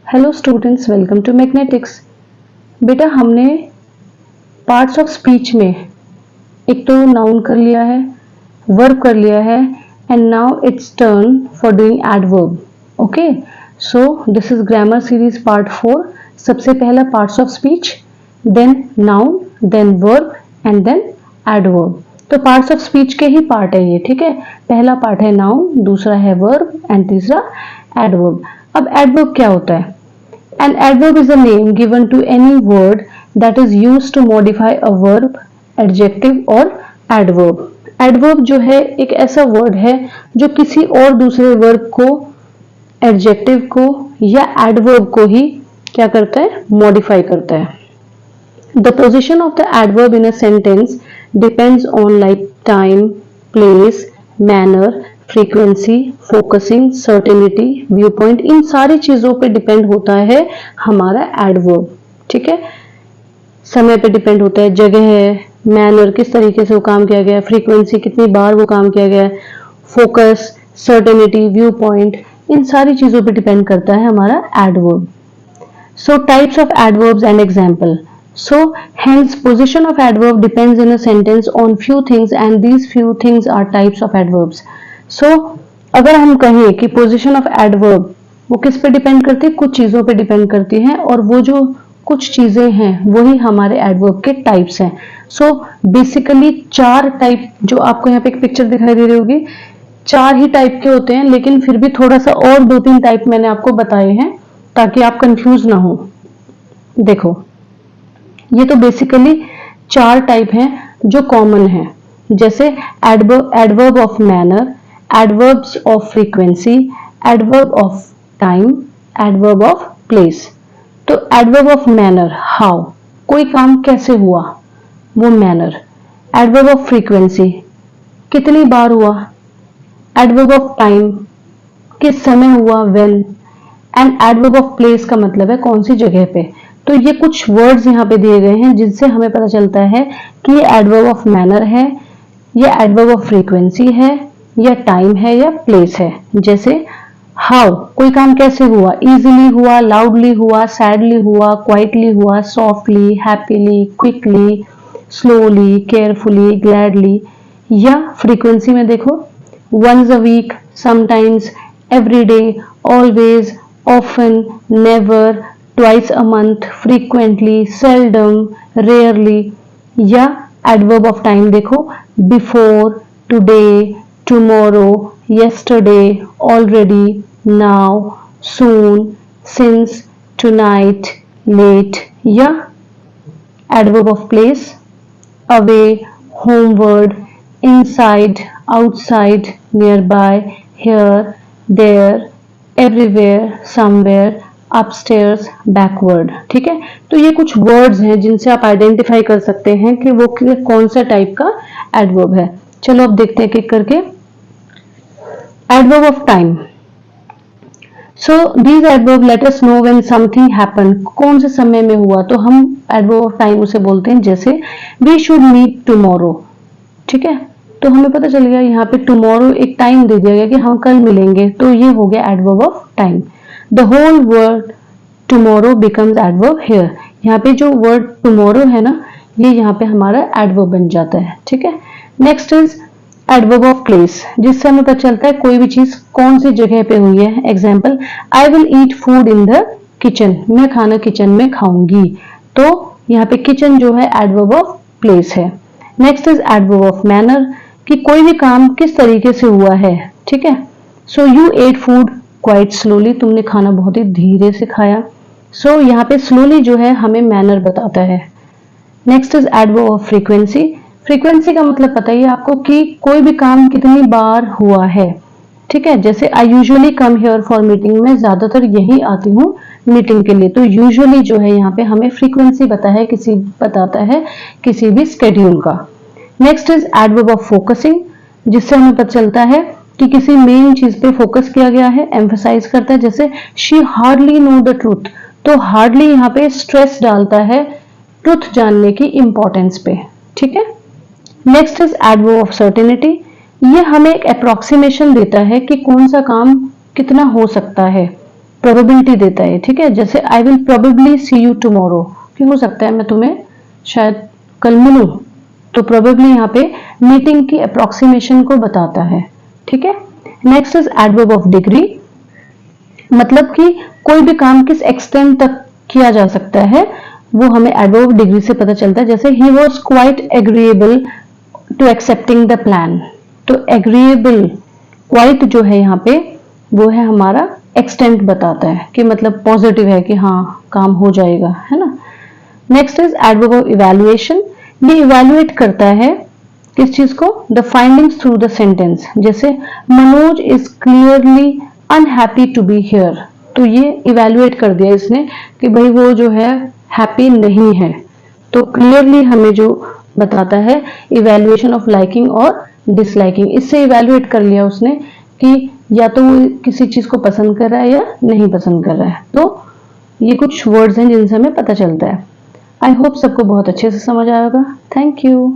Hello students, welcome to magnetics. बेटा हमने parts of speech में एक तो नाउन कर लिया है, वर्ब कर लिया है, and now it's turn for doing adverb. Okay, so this is grammar series part 4। सबसे पहला parts of speech, then noun, then verb and then adverb. तो पार्ट्स ऑफ स्पीच के ही पार्ट है ये, ठीक है। पहला पार्ट है नाउन, दूसरा है वर्ब एंड तीसरा एडवर्ब। अब एडवर्ब क्या होता है? An adverb is a name given to any word that is used to modify a verb, adjective और adverb. Adverb जो है एक ऐसा word है जो किसी और दूसरे verb को, adjective को या adverb को ही क्या करता है? Modify करता है. The position of the adverb in a sentence depends on like time, place, manner, frequency, focusing, certainty, view point, इन सारी चीजों पे डिपेंड होता है हमारा एडवर्ब। ठीक है, समय पे डिपेंड होता है, जगह है, मैनर किस तरीके से वो काम किया गया, फ्रीक्वेंसी कितनी बार वो काम किया गया, फोकस, सर्टेनिटी, व्यू पॉइंट, इन सारी चीजों पे डिपेंड करता है हमारा adverb. So types of adverbs and example. So hence position of adverb depends in a sentence on few things and these few things are types of adverbs. So अगर हम कहें कि position of adverb वो किस पे depend करती है? कुछ चीजों पे डिपेंड करती है, और वो जो कुछ चीजें हैं वही हमारे एडवर्ब के टाइप्स हैं। सो बेसिकली 4 टाइप, जो आपको यहाँ पे एक पिक्चर दिखाई दे रही होगी, 4 ही टाइप के होते हैं, लेकिन फिर भी थोड़ा सा और 2-3 टाइप मैंने आपको बताए हैं ताकि आप कंफ्यूज ना हो। देखो, ये तो बेसिकली 4 टाइप हैं जो कॉमन हैं, जैसे adverb of manner, adverbs of frequency, adverb of time, adverb of place. तो एडवर्ब ऑफ मैनर, हाउ, कोई काम कैसे हुआ, वो मैनर। एडवर्ब ऑफ फ्रीक्वेंसी, कितनी बार हुआ। एडवर्ब ऑफ टाइम, किस समय हुआ, when. And adverb of place का मतलब है कौन सी जगह पे। तो ये कुछ वर्ड्स यहाँ पे दिए गए हैं जिनसे हमें पता चलता है कि ये एडवर्ब ऑफ मैनर है, या एडवर्ब ऑफ फ्रीक्वेंसी है, या टाइम है, या प्लेस है। जैसे हाउ, कोई काम कैसे हुआ, इजीली हुआ, लाउडली हुआ, सैडली हुआ, क्वाइटली हुआ, softly, happily, quickly, slowly, carefully, gladly. या फ्रीक्वेंसी में देखो, once a week, sometimes, every day, always, often, never, twice a month, frequently, seldom, rarely. या एडवर्ब ऑफ टाइम देखो, before, today, tomorrow, yesterday, already, now, soon, since, tonight, late. या adverb of place, away, homeward, inside, outside, nearby, here, there, everywhere, somewhere, upstairs, backward. ठीक है, तो ये कुछ words हैं जिनसे आप आइडेंटिफाई कर सकते हैं कि वो कौन सा टाइप का एडवर्ब है। चलो अब देखते हैं एक करके। Adverb of time, so these adverb let us know when something happen, कौन से समय में हुआ, तो हम एडवर्ब ऑफ टाइम उसे बोलते हैं। जैसे वी शुड मीट टुमारो, ठीक है, तो हमें पता चल गया यहाँ पे टुमारो एक टाइम दे दिया गया कि हम कल मिलेंगे, तो ये हो गया adverb of time. The whole word tomorrow becomes adverb here. यहाँ पे जो वर्ड tomorrow है ना, ये यहाँ पे हमारा एडवर्ब बन जाता है। ठीक है, next is adverb of place, जिससे हमें पता चलता है कोई भी चीज कौन सी जगह पे हुई है। Example, I will eat food in the kitchen, मैं खाना किचन में खाऊंगी। तो यहाँ पे किचन जो है एडवर्ब ऑफ प्लेस है। Next is adverb of manner, कि कोई भी काम किस तरीके से हुआ है। ठीक है, so you ate food quite slowly, तुमने खाना बहुत ही धीरे से खाया। सो यहाँ पे स्लोली जो है हमें मैनर बताता है। Next is adverb of frequency, frequency का मतलब पता ही है आपको कि कोई भी काम कितनी बार हुआ है। ठीक है, जैसे I usually come here for meeting, मैं ज्यादातर यही आती हूँ मीटिंग के लिए। तो यूजुअली जो है यहाँ पे हमें फ्रीक्वेंसी बताता है किसी भी स्केड्यूल का। Next is adverb of focusing, जिससे हमें पता चलता है कि किसी मेन चीज पे फोकस किया गया है, एम्फसाइज करता है। जैसे she hardly know the truth, तो हार्डली यहाँ पे स्ट्रेस डालता है ट्रूथ जानने की इंपॉर्टेंस पे। ठीक है, next is adverb of certainty, ये हमें एक अप्रोक्सीमेशन देता है कि कौन सा काम कितना हो सकता है। प्रोबेबिलिटी देता है, ठीक है। जैसे I will probably see you tomorrow, कि हो सकता है मैं तुम्हें शायद कल मिलूं, तो प्रोबेबली यहाँ पे मीटिंग की अप्रोक्सीमेशन को बताता है, ठीक है। Next is adverb of degree, मतलब कि कोई भी काम किस एक्सटेंट तक किया जा सकता है वो हमें एडवर्ब ऑफ डिग्री से पता चलता है। जैसे ही was quite agreeable to accepting the plan, तो एग्रीएबल क्वाइट जो है यहाँ पे वो है हमारा एक्सटेंट बताता है कि मतलब पॉजिटिव है कि हाँ काम हो जाएगा, है ना। Next is adverb of evaluation, ये इवैल्यूएट करता है किस चीज को, the findings through the sentence. जैसे Manoj is clearly unhappy to be here, तो ये इवैल्यूएट कर दिया इसने कि भाई वो जो है हैप्पी नहीं है, तो क्लियरली हमें जो बताता है इवैल्यूएशन ऑफ लाइकिंग और डिसलाइकिंग, इससे इवैल्यूएट कर लिया उसने कि या तो वो किसी चीज को पसंद कर रहा है या नहीं पसंद कर रहा है। तो ये कुछ वर्ड्स हैं जिनसे हमें पता चलता है। आई होप सबको बहुत अच्छे से समझ आएगा। Thank you.